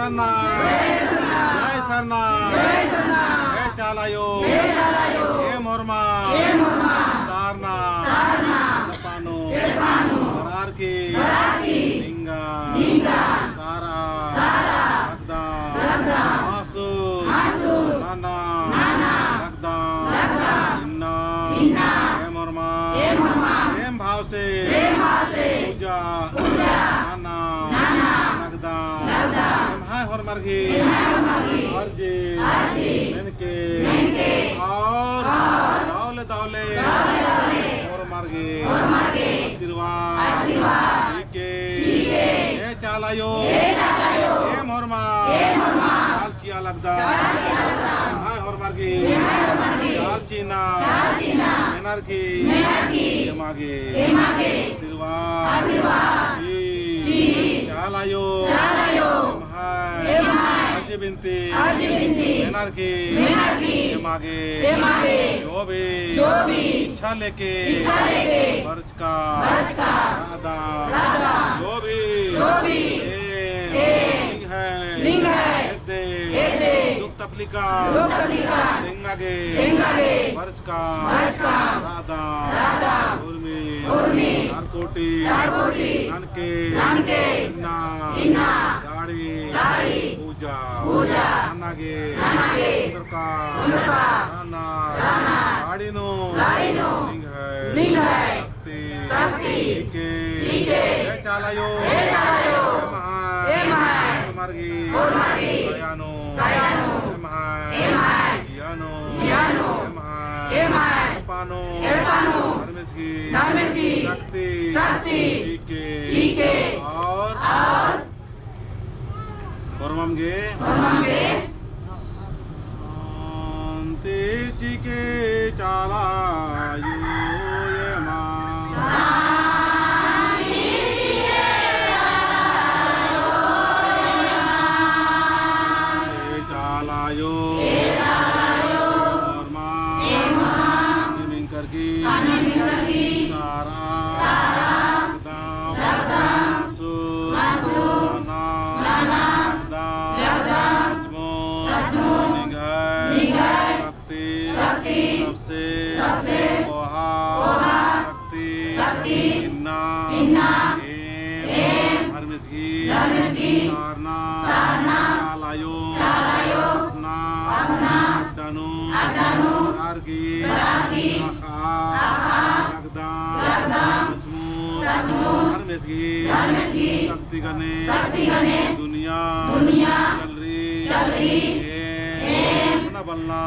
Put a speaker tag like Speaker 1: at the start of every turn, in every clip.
Speaker 1: सरना जय सरना हे चालायो हे मोरमा सारना पानो बरारकी निंगा सारा लगदा आसु नाना लगदा इन्ना हे मोरमा प्रेम भाव से पूजा नाना लगदा हाय होरमर्गी अर्जी मेनके और दौले दौले होरमर्गी आशीर्वाद के ये चालायो ये मोरमा चालचिया लगदा हाय होरमर्गी चालचीना मेनर्गी ये मागे आशीर्वाद चालायो बिनती मेनर्गी मागे जो भी इच्छा लेके वर्ष का राधा जो भी लिंग है दुख तकलीका लिंगागे वर्ष का राधा उर्मी आरकोटी ननके इन्ना गाड़ी पूजा नानागे सुंदरका राना गाड़ीनो लिंग है शक्ति के जय चालायो हे महामार्गी दयानो हे महायानो हे महापानो धर्मेश की शक्ति के और होरमंगे शांति चिके चालायो ये चालायो होरमा निमिंकर की सारा सबसे शक्ति इन्ना धर्मेश की सारना चालायो अपना अड्डानु बरारकी लगदा धर्मेश की शक्ति गने दुनिया चल रही अपना बल्ला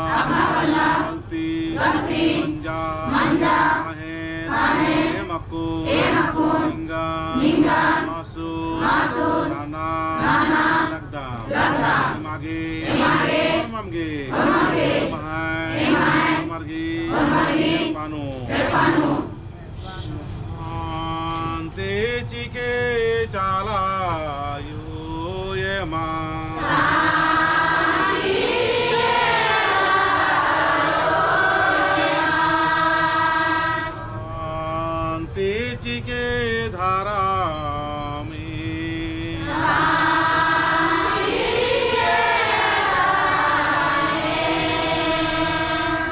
Speaker 1: गलती मंजा मक्को लिंगा मासू नाना लगदा मागे ममगे मर्गी पानो शांति चिके चालायो ये के धारा में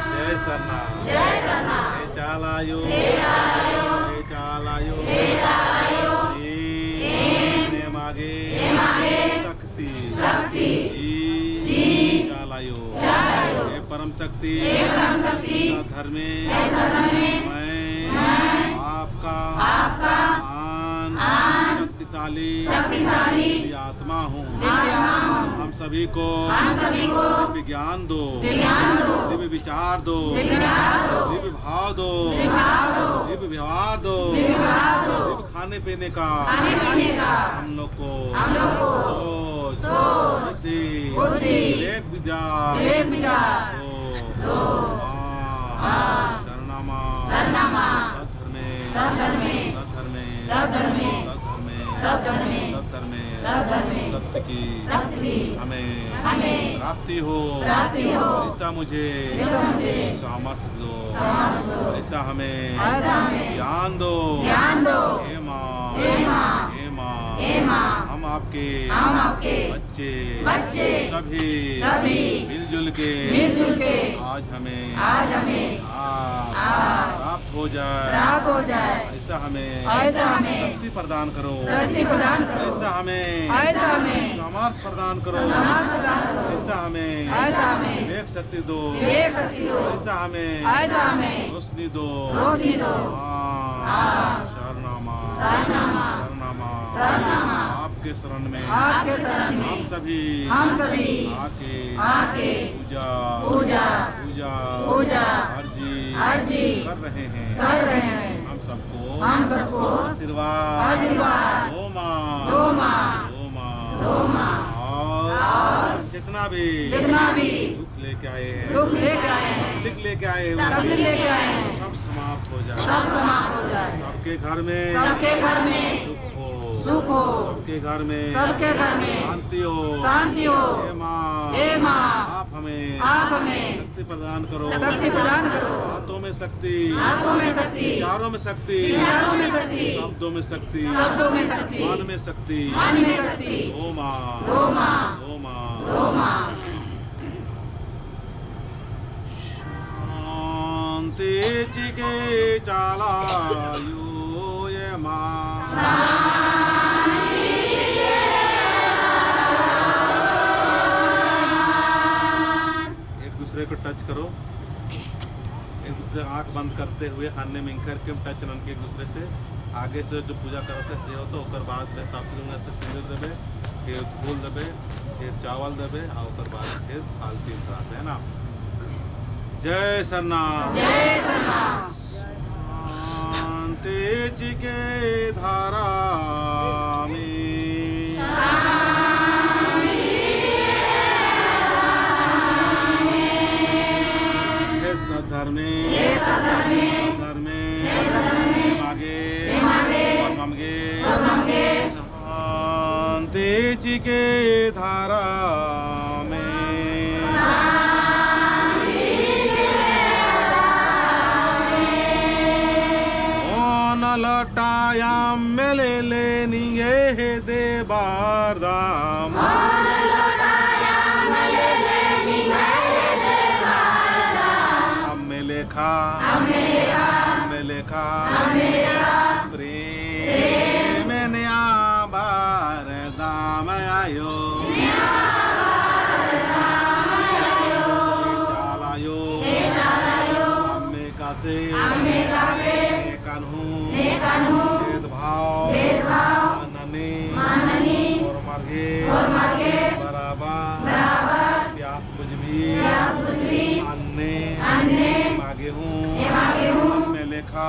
Speaker 1: जय सरना चालायो मागे शक्ति चालायो परम शक्ति धर्मे मैं आपका शक्तिशाली आत्मा हूँ हम सभी को दिव्य ज्ञान दो दिव्य विचार दो दिव्य भाव दो दिव्य व्यवहार दो दिव्य खाने पीने का हम लोग को सोच बुद्धि विद्या शरणामा सधर्मे सत्य की हमें प्राप्ति हो ऐसा मुझे सामर्थ्य दो ऐसा हमें ज्ञान दो हे माँ हम आपके बच्चे सभी मिलजुल के आज हमें प्राप्त हो जाए ऐसा हमें शक्ति प्रदान करो ऐसा हमें सामर्थ प्रदान करो ऐसा हमें विवेक शक्ति दो ऐसा हमें रोशनी दो शरणमा आपके शरण में हम सभी आके पूजा अर्जी कर रहे हैं हम सबको आशीर्वाद दो माँ और जितना भी दुख लेके आए हैं तकलीफ लेके आए हैं सब समाप्त हो जाए सबके घर में सुख हो सबके घर में शांति हो हे माँ आप हमें शक्ति प्रदान करो हाथों में शक्ति विचारों में शक्ति शब्दों में शक्ति मन में शक्ति ओ माँ शांति चिके चालायु ये माँ को टच करो एक दूसरे आंख बंद करते हुए खाने में करके टच रन के एक दूसरे से आगे से जो पूजा करते से हो तो ओकर बाद में साफ से सिंदूर देवे फिर फूल देवे फिर चावल देवे और ओकर बाद फिर फालती उतारते है ना। जय सरनाम शांति चिके धारा में धर्मे मागे शांति चिके धारा में ओ न लटायाम मेले लेनी ये दे बारदाम लेखा प्रेम नया बार दाम आयो चालायो अम्बिका से कान्हू भेदभाव माननी और मर्गे बराबर प्यास बुझवी अन्ने मागे हूँ मैं लेखा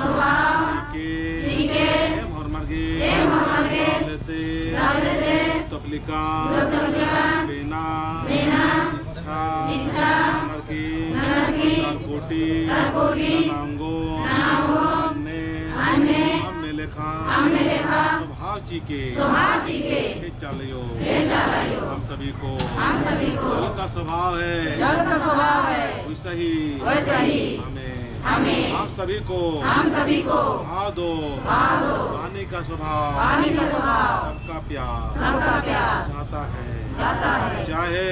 Speaker 1: स्वभाव के भोर मर्गे से तपलिका बिना इच्छा कोटि नांगो हमने लेखा स्वभाव जी के चलियो हम सभी को जल का स्वभाव है वैसा ही हमें हम सभी को भाव दो पानी का स्वभाव सबका प्यार चाहता है चाहे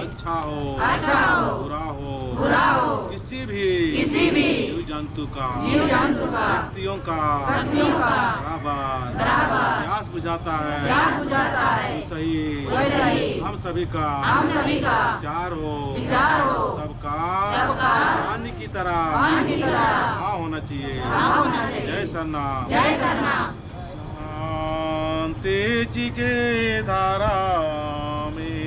Speaker 1: अच्छा हो बुरा हो किसी भी जीव जंतु का शक्तियों का बराबर प्यास बुझाता है सही हम सभी का विचार हो सबका पानी की तरह भाव होना चाहिए। जय सरनाम शांति चिके धारा में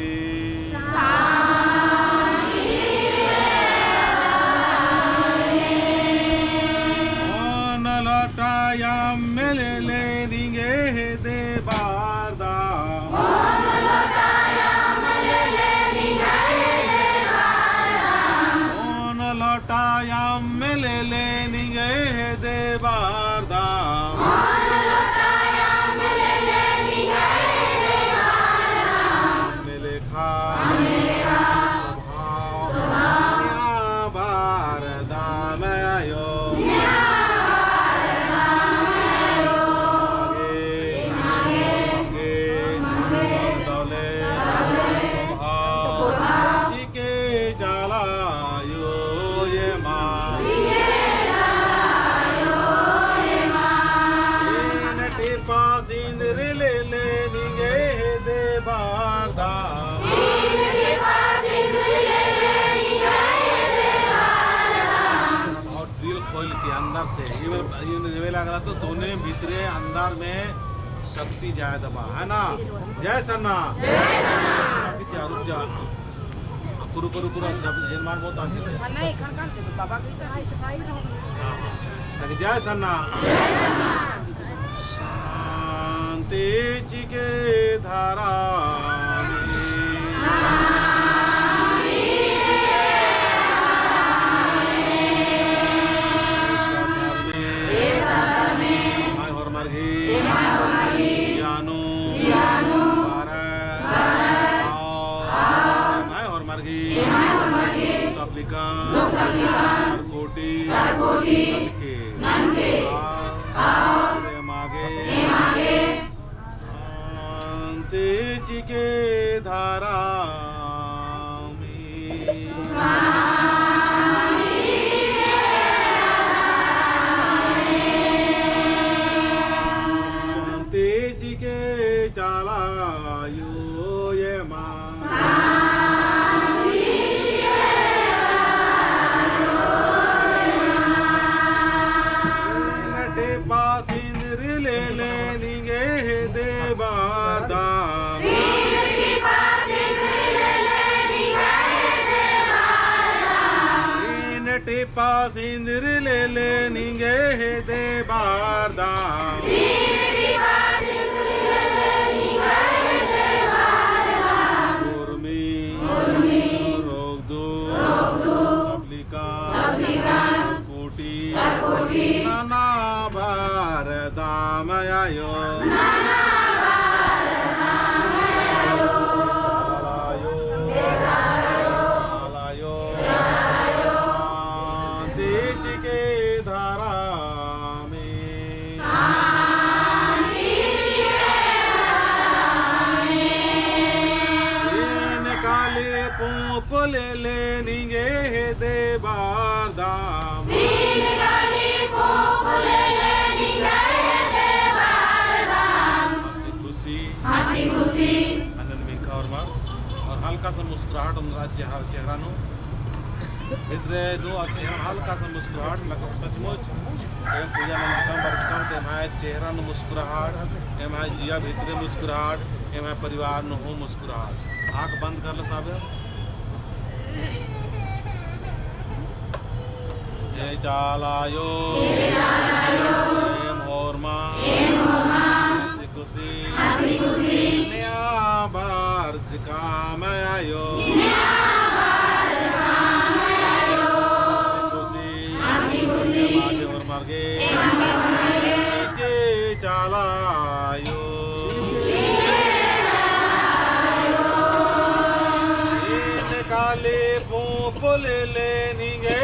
Speaker 1: न लटायाम मेले लेंगे दे बारदा लौटायाम मेले लेंगे दे बारदा मेले खा बारदा में आयो ಸಿಂದ್ರಿಲೆ ನಿಂಗೆ ದೇವಾರ್ದ और दिल खोल के अंदर से ये लग रहा तो तूने भीतरे अंदर में शक्ति जाए दबा है ना। जय सन्ना रुक जा कुरु कुरु कुरु निर्माण बहुत आगे जय सन्ना शांति जी के धारा जी के धारा जी के चलायो ये टिपा सिंदर ले निंगे दे बारदा उर्मी रोग दो अप्लिका कोटी नाना भारदा मयायो ले निंगे दे बारदाम हंसी खुशी आनंद में और मार और हल्का सा मुस्कुराहट अंदर चेहरा नो इधरे दो हल्का सा मुस्कुराहट लगा सचमुच पूजा नमस्कार बरकम ते माय चेहरा नो मुस्कुराहट ए माय जिया भीतरे मुस्कुराहट ए माय परिवार नो हो मुस्कुराहट आंख बंद कर लो साहब जय चालायो एम होरमा हंसी खुशी नया बार्ज काम आयो हंसी खुशी मागे और मार्गे के चालायो काले पोले ले निंगे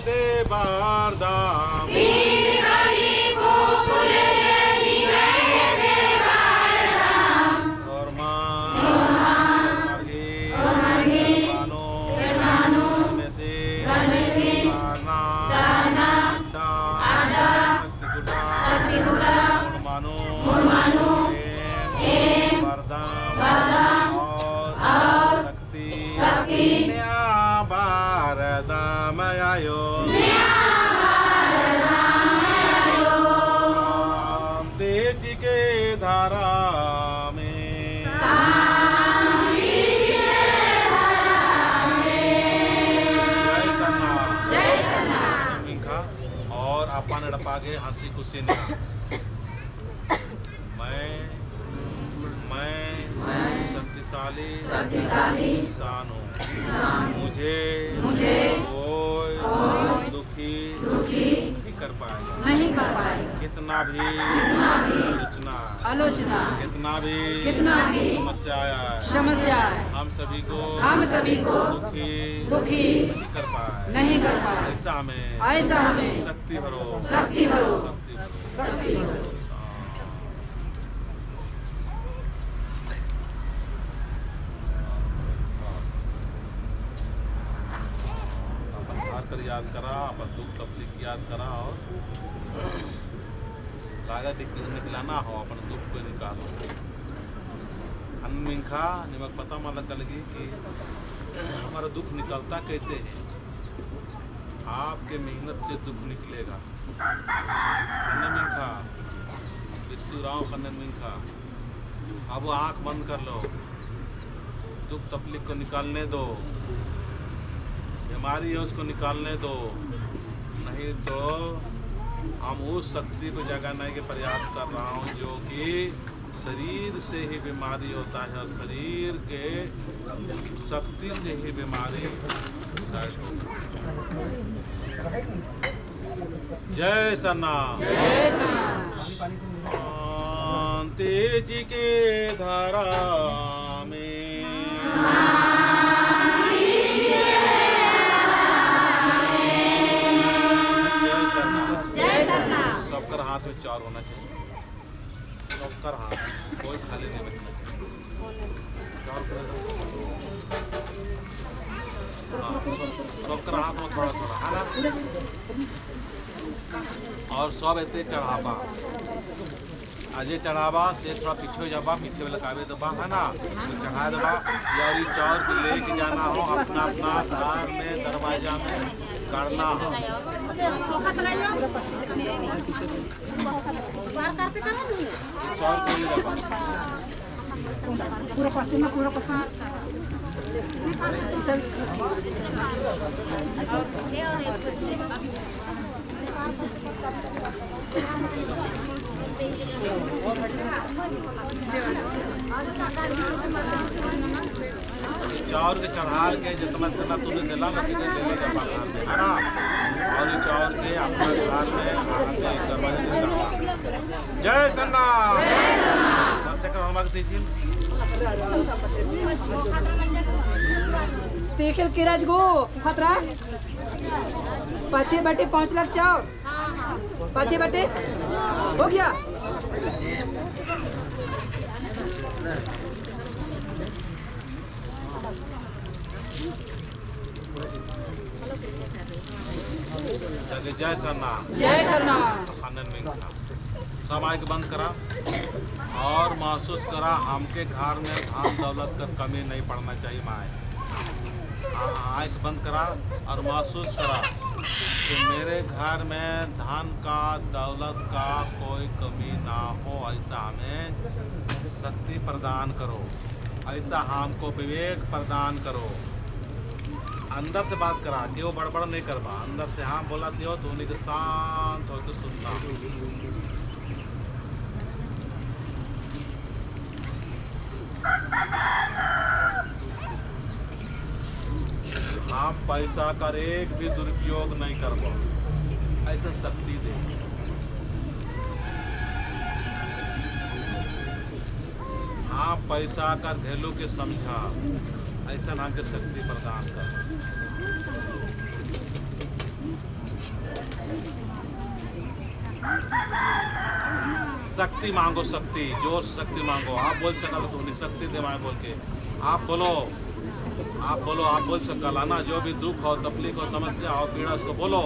Speaker 1: दे बारदाम और मार्गे में से सारना शक्ति गुड़ा मानो बारदाम और शक्ति भारदामयायो तेज के धारा में जय सन्ना और अपन डपागे हंसी खुशी ने मैं शक्तिशाली इंसान हूँ मुझे कोई दुखी नहीं कर पाएगा कितना भी आलोचना कितना भी समस्या हम सभी को दुखी नहीं कर पाए ऐसा हमें शक्ति भरो याद करा अपन दुख तकलीफ याद करा और राजा निकलाना हो अपन दुख को निकालो। मिंखा निमक पता माला लगी कि हमारा दुख निकलता कैसे है। आपके मेहनत से दुख निकलेगा। मिंखा बिरसुराव कन्नन मिंखा, अब आंख बंद कर लो, दुख तकलीफ को निकालने दो, बीमारी है उसको निकालने दो, नहीं तो हम उस शक्ति को जगाने के प्रयास कर रहा हूँ जो कि शरीर से ही बीमारी होता है और शरीर के शक्ति से ही बीमारी सेट होती है। जय सन्नाम। शांति जी के धारा में सबकर हाथ में चार होना चाहिए। सबकर हाथ, कोई खाली नहीं बचना चाहिए। सबकर हाथ में थोड़ा थोड़ा है ना। और सब ऐसे चढ़ावा, आज चढ़ावा से थोड़ा पीछे जाबा, पीछे वाला कावे दबा है ना, तो चढ़ा दबा। या चाउर को लेके जाना हो अपना अपना घर में दरवाजा में करना हो। चाउर को ले जाबा पूरा पास में पूरा पास चाउर के चढ़ाल के जितना जितना तूने दिला ना सीधे ले ले जा बाहर में है ना। और ये चाउर के अपना घर में आते दरवाजे में डाला। जय सन्नाम। सबसे कर हमारे दीजिए
Speaker 2: तेखल किराज गो खतरा पाछे बटे 5 लाख चाउर पाछे बटे हो गया।
Speaker 1: जय सन्नाम।
Speaker 2: जय सन्नाम।
Speaker 1: सब आँख बंद करा और महसूस करा हमके घर में धन दौलत का कमी नहीं पड़ना चाहिए। माए आँख बंद करा और महसूस करा कि मेरे घर में धन का दौलत का कोई कमी ना हो। ऐसा हमें शक्ति प्रदान करो, ऐसा हमको विवेक प्रदान करो। अंदर से बात करा दियो, बड़बड़ नहीं करवा। अंदर से हाँ बोला दियो तो उन्हीं के शांत हो तो सुनना। आप पैसा का एक भी दुरुपयोग नहीं करवा, ऐसा शक्ति दे। आप पैसा का वैल्यू के समझा, ऐसा नाम के शक्ति प्रदान कर। शक्ति मांगो, शक्ति जोर शक्ति मांगो। आप बोल सकल तो नहीं शक्ति दे माए बोल के आप बोलो, आप बोलो, आप बोल सकल है ना। जो भी दुख हो, तकलीफ हो, समस्या हो, पीड़ा उसको बोलो।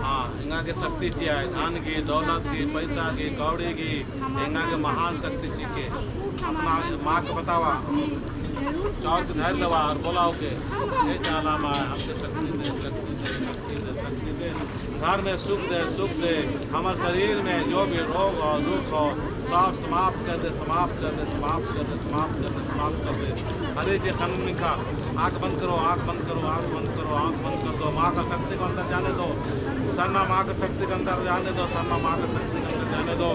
Speaker 1: हाँ हिंगा के शक्ति चाहिए, धन की, दौलत की, पैसा की, कौड़ी की, हिंगा के महान शक्ति चाहिए। अपना माँ को बतावा, चार के धैर्य लवा और बोलाओ के ये चाला माँ हमके शक्ति दे, शक्ति दे, शक्ति दे, शक्ति दे। घर में सुख दे, सुख दे। हमारे शरीर में जो भी रोग हो, दुख हो, सब समाप्त कर दे, समाप्त कर दे, समाप्त कर दे, समाप्त कर दे, समाप्त कर दे। हरे जी कानून का आँख बंद करो, आँख बंद करो, आँख बंद करो, आँख बंद कर दो। माँ का शक्ति को अंदर जाने दो। सरना माँ का शक्ति के अंदर जाने दो, सरना माँ का शक्ति के अंदर जाने दो।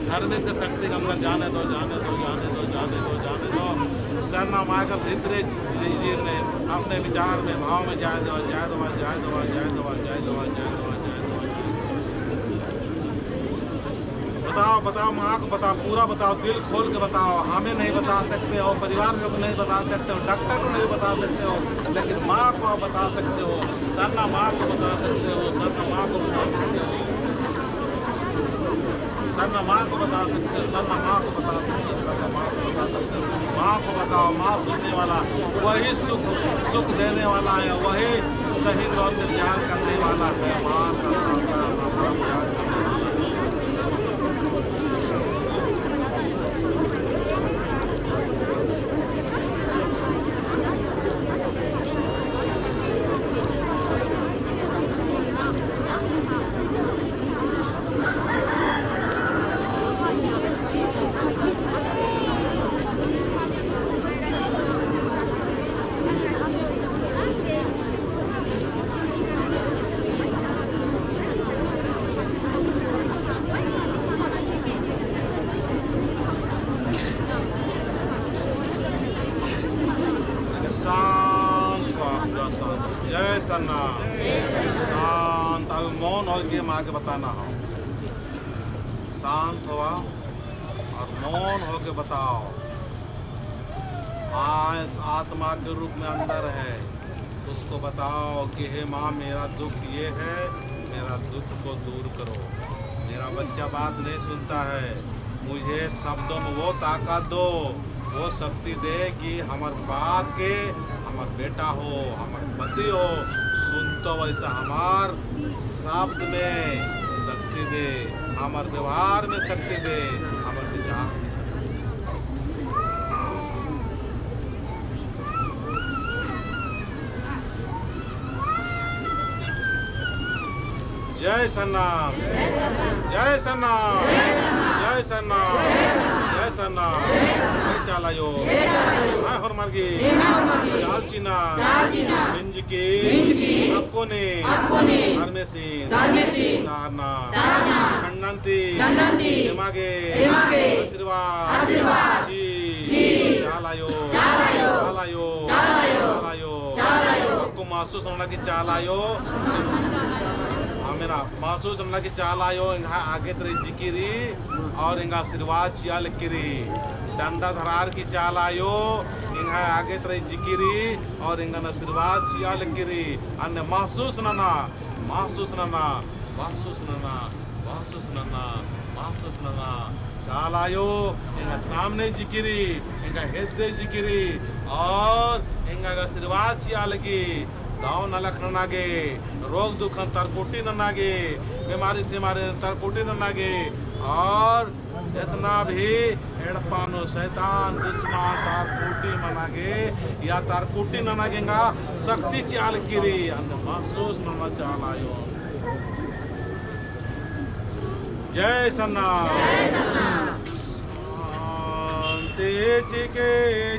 Speaker 1: धर्मिक के शक्ति के अंदर जाने दो, जाने दो, जाने दो, जाने दो, जाने दो। सरना माँ का भीतरे जीव में अपने विचार में भाव में जाए दो, जाए दो, जाए दो, जाए दो, जाए दो, जाए दो। बताओ, बताओ माँ को बताओ, पूरा बताओ, दिल खोल के बताओ। हमें नहीं बता सकते हो, परिवार को नहीं बता सकते हो, डॉक्टर को नहीं बता सकते हो, लेकिन माँ को आप बता सकते हो। सरना माँ को बता सकते हो, सरना माँ को बता सकते हो, सरना माँ को बता सकते हो, सरना माँ को बता सकते हो, सरना माँ को बता सकते हो। माँ को बताओ, माँ सुनने वाला, वही सुख सुख देने वाला है, वही सही तौर से ध्यान करने वाला है। माँ सन्ना। शांत, अब मौन हो के माँ के बताना हो। शांत हुआ और मौन होके बताओ। आज आत्मा के रूप में अंदर है, उसको बताओ कि हे माँ मेरा दुख ये है, मेरा दुख को दूर करो। मेरा बच्चा बात नहीं सुनता है, मुझे शब्दों में वो ताकत दो, वो शक्ति दे कि हमार बाप के हमार बेटा हो, हमार पति हो, सुन तो वैसा हमार शब्द में शक्ति दे, हमार व्यवहार में शक्ति दे, हमार विचार में शक्ति दे। जय सन्नाम, जय सन्नाम, जय सन्नाम, जय सन्नाम। जय चालायो, मैं हरमार्गी, चालचीना, बिंजिकी, अक्कोने, धर्मेसी, सारना, खंडंती, एमागे, आशीर्वाद, चालायो, आपको महसूस होना कि चालायो, मेरा महसूस होना कि चाल आयो इंगा आगे तेरी जिकिरी और इंगा आशीर्वाद चियाल किरी। डंडा धरार की चाल आयो इंगा आगे तेरी जिकिरी और इंगा आशीर्वाद चियाल किरी। अन्य महसूस नना, महसूस नना, महसूस नना, महसूस नना, महसूस नना। चाल आयो इंगा सामने जिकिरी, इंगा हृदय जिकिरी और इंगा आशीर्वाद चियाल की। दाव न लखन नागे, रोग दुखन तरकुटी न नागे, बीमारी से मारे तरकुटी न नागे और जितना भी एड़पानो शैतान दुश्मन तरकुटी मनागे या तरकुटी न नागेगा शक्ति चाल किरी अंदर महसूस न चाल आयो। जय सन्ना, तेज के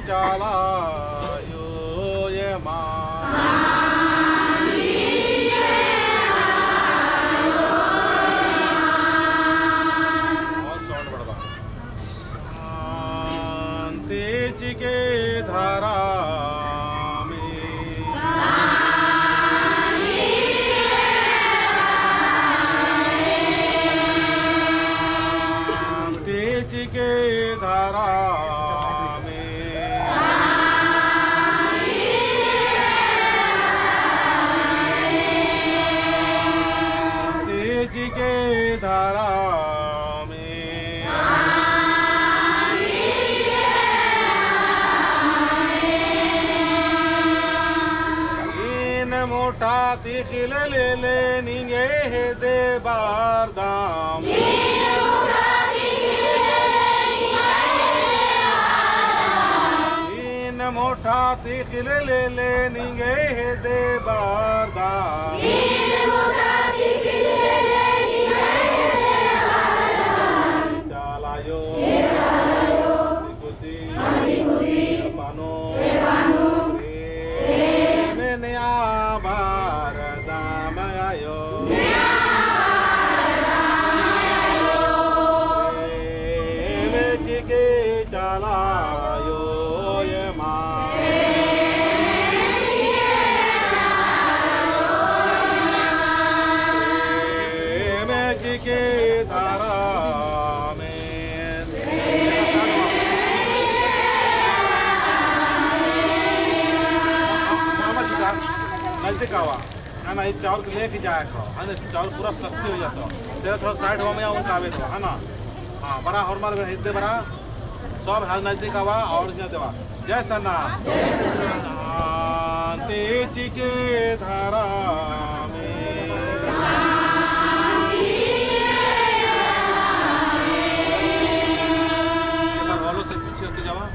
Speaker 1: चालायो ये माँ। तेज के धारा में तेज के धारा में तेज के धारा मोटा तिखिल ले ले निगे हे दे बारदाम। इन मोटा तिखिल ले ले निगे हे दे बारदाम। चालायो खुशी पानो चालायो ये माँ। के धारा में नजदीक आवा है ना, इस चावल को लेके जाए है ना, चावल पूरा शक्ति हो जाता है। तेरा थोड़ा साइड हुआ में उनका आवे तो है ना। हाँ बड़ा हॉर्मल में हिद्दे बड़ा सब है नजदीक आवा और देवा। जय सन्ना, तेज के धारा में वालों से पीछे होते जावा,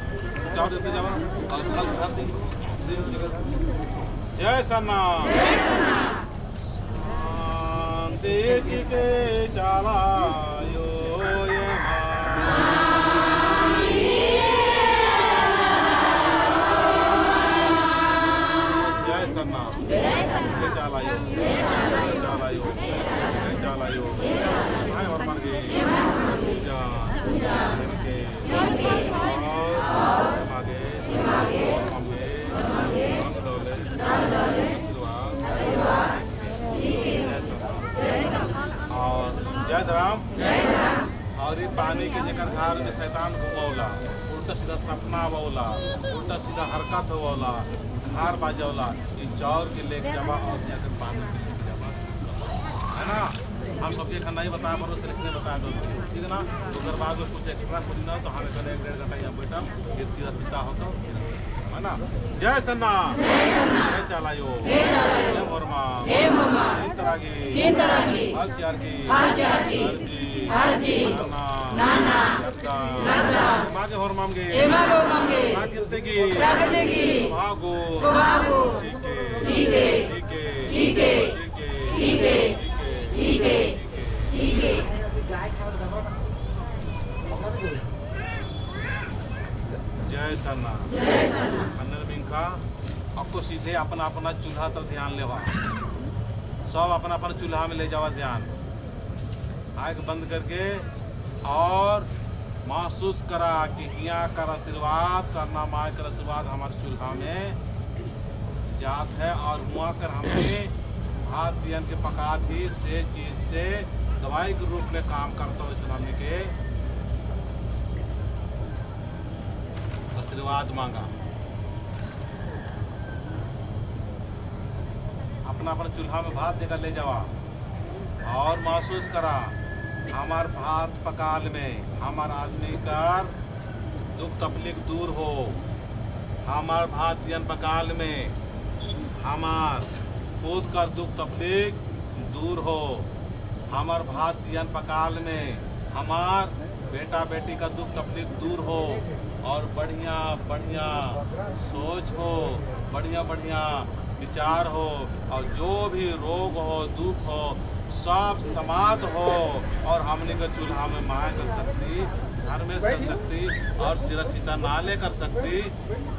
Speaker 1: चावल देते जावा और कल खाते। जय सन्ना, तेज के चालायो ये जय सन्ना, जय चालायो, जय चालायो, जय चालायो। हाय और मर गए पूजा करके और मागे मम्मी दौले आशीर्वाद उल्टा सीधा सपना बोला, उल्टा सीधा हरकत होला, हार बाजवला, ये चाउर के लेके जावा और जाकर पानी के लेके जावा, है ना। हम सबके खाना नहीं बताया पर उससे लिखने बताया दो, ठीक है ना। तो अगर बाद में कुछ एक्स्ट्रा कुछ ना तो हमें कल 1-1.5 घंटा यहाँ बैठा फिर सीधा सीधा होता है ना। जय सन्ना, जय चालायो, जय मोरमा, तीन तरह की हर चार की हरजी नाना यत्ता मागे होरमामगे प्राकृतिकी भागो चीके जय सन्ना अन्नर बिंका आपको सीधे अपना अपना चूल्हा तर ध्यान लेवा, सब अपना अपना चूल्हा में ले जावा ध्यान, आँख बंद करके और महसूस करा कि यहाँ का आशीर्वाद सरना माँ का आशीर्वाद हमारे चूल्हा में जात है और वहाँ कर हमने भात बियन के पका थी से चीज से दवाई के रूप में काम करता हो इस्लामी के आशीर्वाद मांगा। अपना अपना चूल्हा में भात देकर ले जावा और महसूस करा हमार भात पकाल में हमार आदमी का दुख तकलीफ दूर हो, हमार भात बियन पकाल में हमार खुद का दुख तकलीफ दूर हो, हमार भात बियन पकाल में हमार बेटा बेटी का दुख तकलीफ दूर हो और बढ़िया बढ़िया सोच हो, बढ़िया बढ़िया विचार हो और जो भी रोग हो दुख हो सब समाप्त हो और हमने का चूल्हा में माया कर सकती, घर में कर सकती और सिरा सीता नाले कर सकती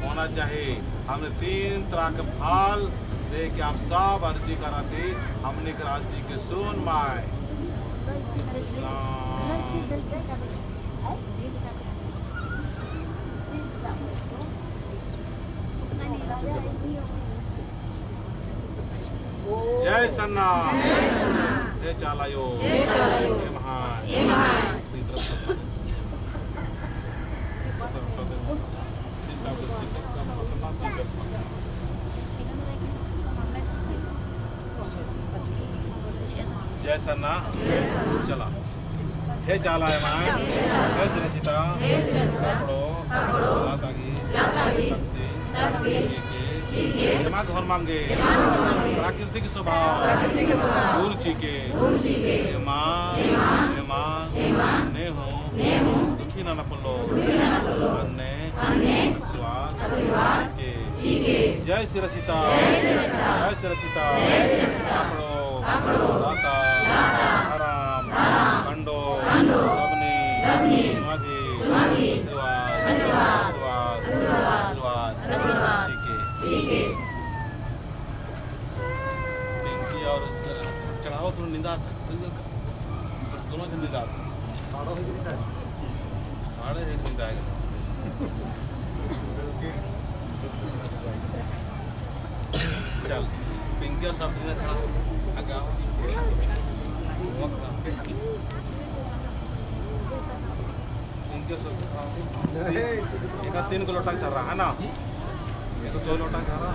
Speaker 1: होना चाहिए। हमने 3 तरह के फल दे के हम सब अर्जी कराती, हमने के अर्जी के सुन माए। जय सन्ना, जय चालायो, जय महान। जय सन्ना, चला हे चाला है माँ, जय श्री सीता, पकड़ो शक्ति दिमाग घर मांगे प्राकृतिक स्वभाव गुरु चीके माँ ने हो दुखी ना पल्लो अन्ने आशीर्वाद के जय श्री सीता, जय श्री सीता, पकड़ो दाता हराम कंडो अग्नि मागे और चढ़ाओ तो निंदा दोनों दिन निंदा आड़े एक निंदा आएगा। चल पिंकी और साथी ने खड़ा आगे आओ पिंकी और साथी एक 3 को लोटा चल रहा है ना, एक 2 लोटा चल रहा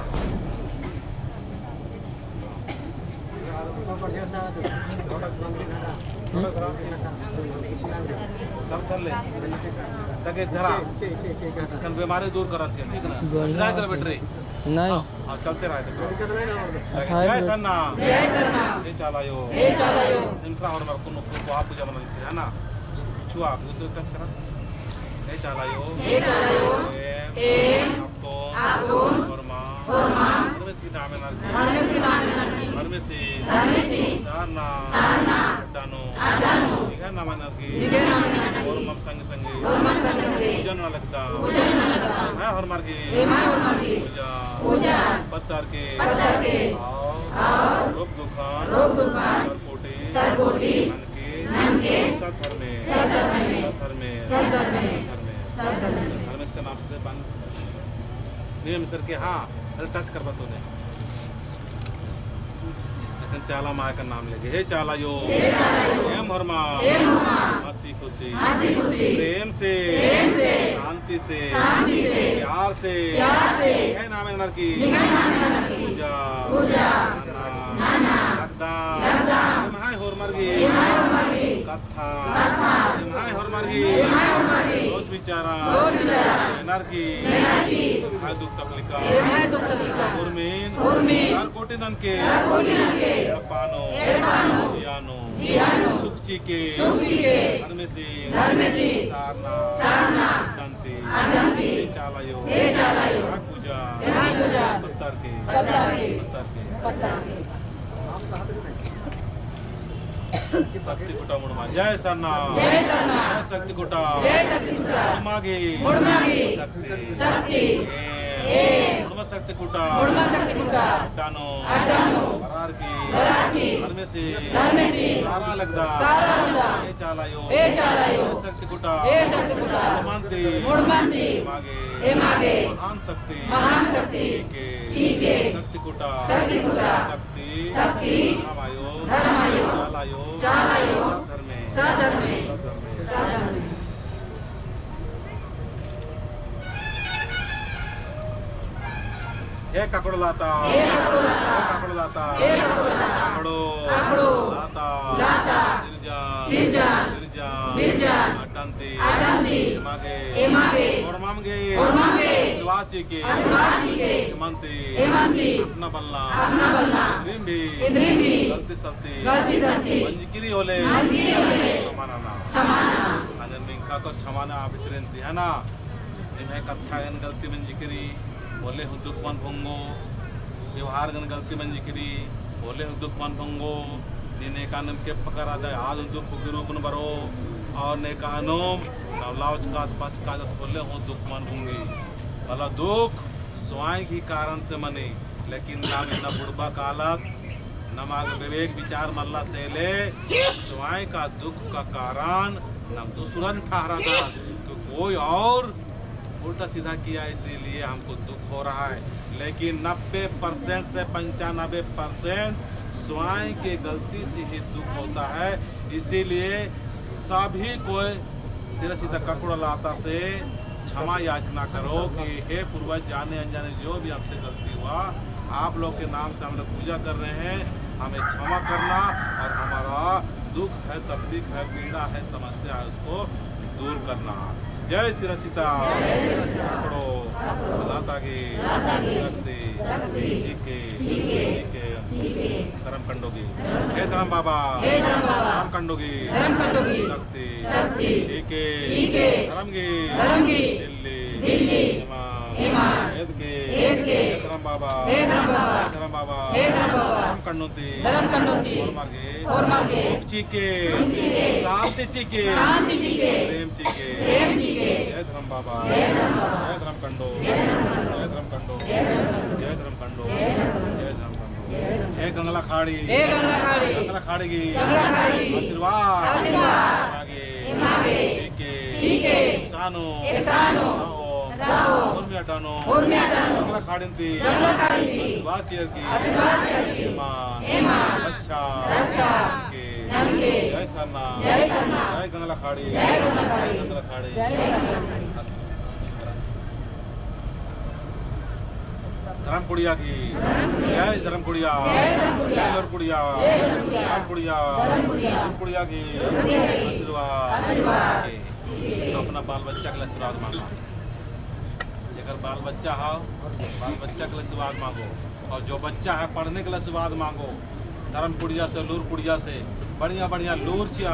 Speaker 1: कर ले तके धरा कन बीमारी दूर करत है, ठीक ना ट्राई कर बैटरी नहीं हां चलते रहे तो जय सन्ना, जय सन्ना, ये चालायो इंफ्रा और मार को आप पूजा मन है ना छुआ दूसरे टच करा ये चालायो ए आपको फरमा हरमेश की नाम है हरमेश से सारना अडानो निगा नाम नरकी और मम संग पूजन न लगता मैं हर मार की पूजा पत्थर के रोग दुखान तरकोटी मन के सत्थर में हरमेश का नाम से बंद नियम सर के हाँ अरे टच कर तूने लेकिन चाला माँ का नाम लेके हे चाला यो एम हरमा हंसी खुशी प्रेम से शांति से प्यार से है नाम नर की पूजा लगदान होर मर्गी कथा होरमर्गी सोच विचारा नर की दुख तकलीका उर्मीन हर कोटि नन के पानो जियानो सुख के धर्म से सारना शांति चालायो पूजा पत्थर के शक्ति कुटा मुड़मा जय सरना जय शक्ति कुटा मुड़मागे शक्ति मुड़मा शक्ति कुटा अड्डानो बरार की धर्म से सारा लगदा ये चालायो शक्ति कुटा मुड़मांती मागे महान शक्ति के शक्ति कुटा शक्ति धर्मायो चालायो धर्मे हे ककड़ो लाता ककड़ो लाता सिरजा अड्डांती एमागे ओरमामगे वाची के हेमंती असनबल्ला इंद्रिंबी गलती सल्ती मंजिकिरी होले समाना अनंबिंका को समाना आबित्रेंती है ना निम्हे कथा गन गलती मंजिकिरी बोले हूँ दुख मन भंगो व्यवहार गन गलती मंजिकिरी बोले हूँ दुख मन भंगो निने कानम के पकड़ आदा आज दुख के रूप न बरो और ने कानम नवलाउच का बस का बोले हूँ दुख मन भंगी भला दुख स्वाई की कारण से मनी लेकिन नाम इतना बुढ़बा कालक नमाग विवेक विचार मल्ला से ले स्वाई का दुख का कारण न दूसरा ठहरा था तो कोई और उल्टा सीधा किया इसीलिए हमको दुख हो रहा है लेकिन 90% से 95% स्वयं के गलती से ही दुख होता है इसीलिए सभी को सीधा सीधा ककड़ा लाता से क्षमा याचना करो कि हे पूर्वज जाने अनजाने जो भी हमसे गलती हुआ आप लोग के नाम से हम लोग पूजा कर रहे हैं हमें क्षमा करना और हमारा दुख है तकलीफ है पीड़ा है समस्या है उसको दूर करना जय श्री सीता ककड़ो लाता की शक्ति धर्म कंडोगी हे धर्म बाबा धर्म कंडोगी शक्ति धर्म की दिल्ली वेद के धर्म बाबा धर्म कंडोती और मार्गे चीके शांति चीके प्रेम चीके जय धर्म बाबा जय धर्म कंडो जय गंगला खाड़ी की आशीर्वाद मागे चीके सानो गंगला खाड़ी वाचियर की अच्छा जय सरना जय गंगला खाड़ी धर्मपुड़िया की जय धर्मपुड़िया लड़पुड़िया की आशीर्वाद तो अपना बाल बच्चा के आशीर्वाद मांगा अगर बाल बच्चा है बाल बच्चा के आशीर्वाद मांगो और जो बच्चा है पढ़ने के आशीर्वाद मांगो धर्मपुड़िया से लूरपुड़िया से बढ़िया लूरचिया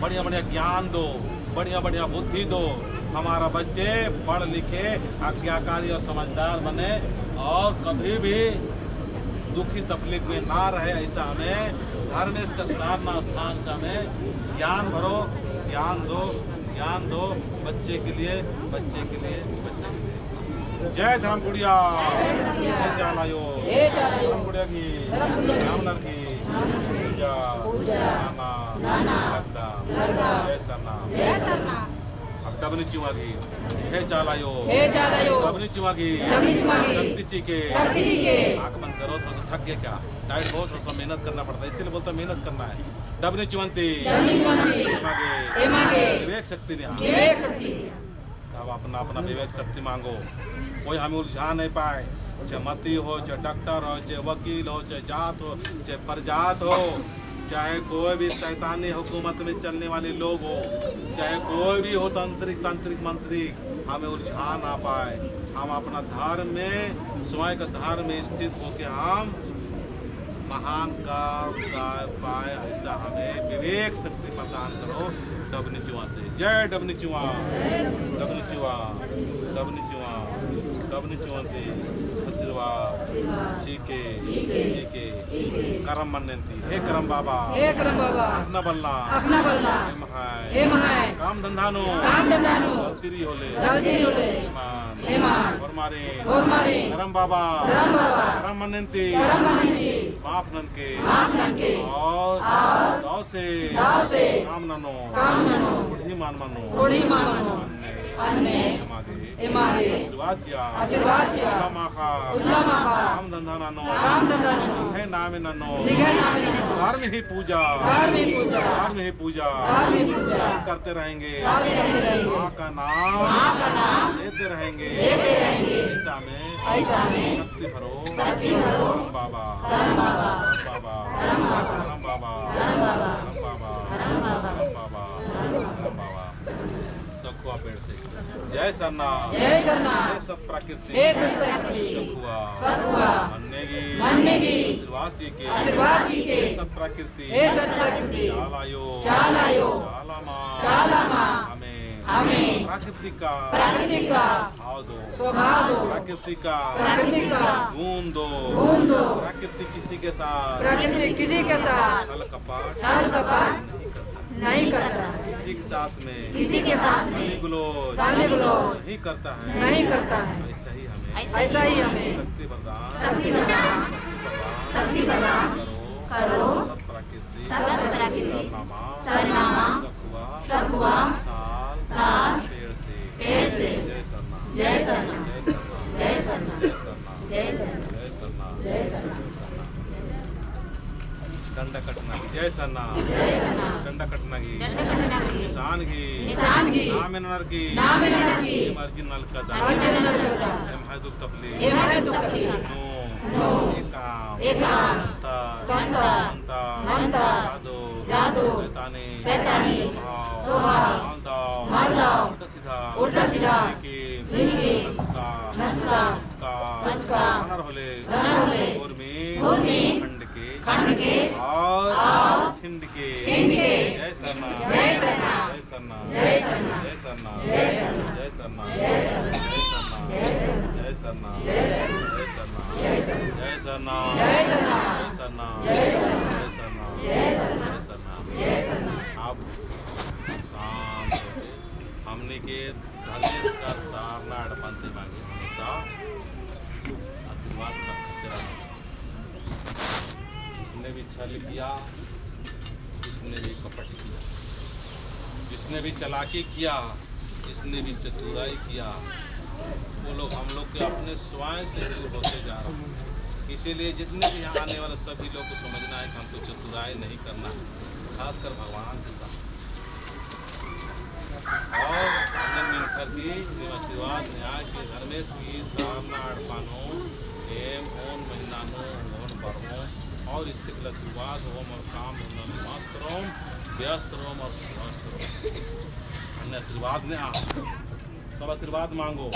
Speaker 1: बढ़िया ज्ञान दो बढ़िया बुद्धि दो हमारा बच्चे पढ़ लिखे आज्ञाकारी और समझदार बने और कभी भी दुखी तकलीफ में ना रहे ऐसा हमें धर्मेश का साधना स्थान से हमें ज्ञान भरो ज्ञान दो बच्चे के लिए जय धर्मपुड़िया जय चालायो धर्मपुड़िया की रामनर की पूजा नाना जय सरना डबनी चिवागी हे चालायो डबनी चिवागी शक्ति के आंख बंद करो, थोड़ा सा थक गया क्या? डाइट बहुत थोड़ा सा मेहनत करना पड़ता है, इसलिए बोलता मेहनत करना है। डबनी चिवंती विवेक शक्ति ने अब अपना अपना विवेक शक्ति मांगो। कोई हमें उलझा नहीं पाए, चाहे मती हो, चाहे डॉक्टर हो, चाहे वकील हो, चाहे जात हो, चाहे प्रजात हो, चाहे कोई भी शैतानी हुकूमत में चलने वाले लोग हो, चाहे कोई भी हो तांत्रिक मंत्री, हमें उलझा ना पाए। हम अपना धर्म में, स्वयं का धर्म में स्थित होकर हम महान का पाए, ऐसा हमें विवेक शक्ति प्रदान करो डबनी चुआ से। जय डबनी चुआ, डबनी चुआ, डबनी चुआ, डबनी चुआ के आशीर्वाद चीके करम मनती। हे करम बाबा अपना बल्ला हे महाय काम धंधानो गलती होले और मारे करम बाबा करम मनती माफ नन के और दाव से काम ननो कोढ़ी मान मनो आशीर्वाद काम धंधा ननो है नाम ननो धर्म ही पूजा करते रहेंगे, माँ का नाम लेते रहेंगे। ऐसा में शक्ति भरो करम बाबा सखुआ पेड़ से। जय सरना जय सत प्रकृति सखुआ मन्ने की आशीर्वाद जी के सत प्रकृति चालायो चालामा हमें प्राकृतिक का स्वभाव दो, प्राकृतिक का गुण दो, प्रकृति किसी के साथ छल कपट नहीं करता, किसी के साथ में गाली गलौज नहीं करता है। ऐसा ही हमें शक्ति प्रदान करो सब प्रकृति सरनामा सखुआ साल पेड़ से। जय सरना जय सरना जय सरना जय सरना। डंडा कटना की जय सरना डंडा कटना की निशान की नाम नर की मर्जी नल कदा एम है दुख तपली नो एकाम मंता जादू शैतानी स्वभाव मालदाव उल्टा सीधा नस्का रनर होले उर्मी खंड के और छिंद के। जय सरना जय सरना जय सरना जय सरना जय सरना जय सरना जय सरना जय सरना जय सरना जय सरना जय सरना जय सरना जय सरना जय सरना। आप शांत होके हमने के धर्मेश का सारना अड़पंते मांगे, हमेशा आशीर्वाद करते रहना। जिसने भी छल किया, जिसने भी कपट किया, जिसने भी चालाकी किया, जिसने भी चतुराई किया, वो लोग हम लोग के अपने स्वयं से दूर होते जा रहे हैं। इसीलिए जितने भी यहाँ आने वाले सभी लोग को समझना है कि हमको चतुराई नहीं करना है, खासकर भगवान के साथ। और हमने मिलकर भी आशीर्वाद न्याय के धर्मेश की सामना अड़पानो एम ओन महीनानो ओन बरमो और इससे आशीर्वाद होम और काम मस्त रोम व्यस्त रोम और स्वस्थ रोम। हमने आशीर्वाद ने सब आशीर्वाद मांगो।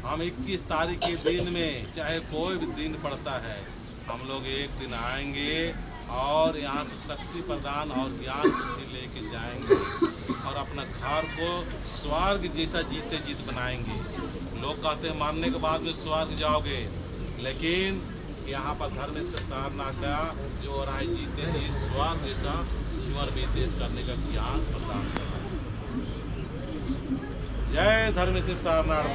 Speaker 1: हम 21 तारीख के दिन में चाहे कोई भी दिन पड़ता है, हम लोग एक दिन आएंगे और यहाँ से शक्ति प्रदान और ज्ञान बुद्धि लेके जाएंगे और अपना घर को स्वर्ग जैसा जीते जीत बनाएंगे। लोग कहते हैं मानने के बाद में स्वर्ग जाओगे, लेकिन यहाँ पर धर्म से सारनाथ का जो हो रहा है जीते जी स्वर्ग जैसा जीवन व्यतीत करने का ज्ञान प्रदान कर रहा है। जय धर्म से सारनाथ।